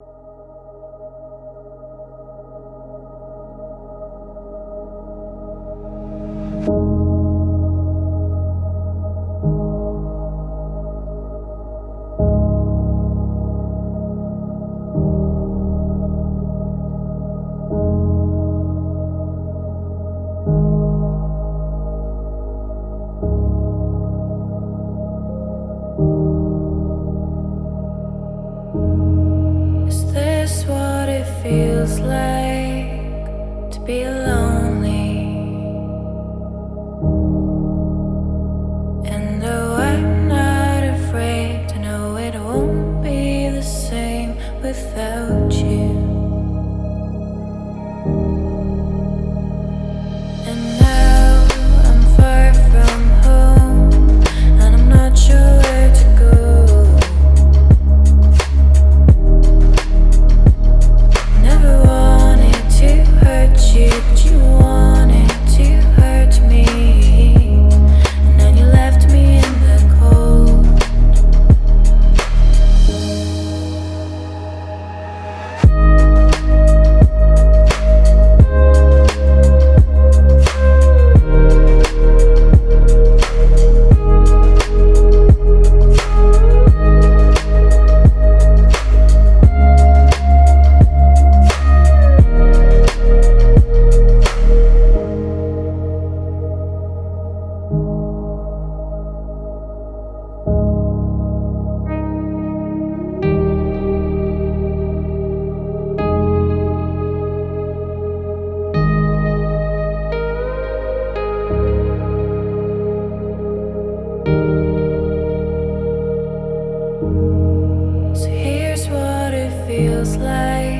Is this what it feels like to be lonely? And though I'm not afraid to know it won't be the same without you. And now I'm far from home, and I'm not sure where to go. Never wanted to hurt you, but you wanted to hurt me. And then you left me in the cold. So here's what it feels like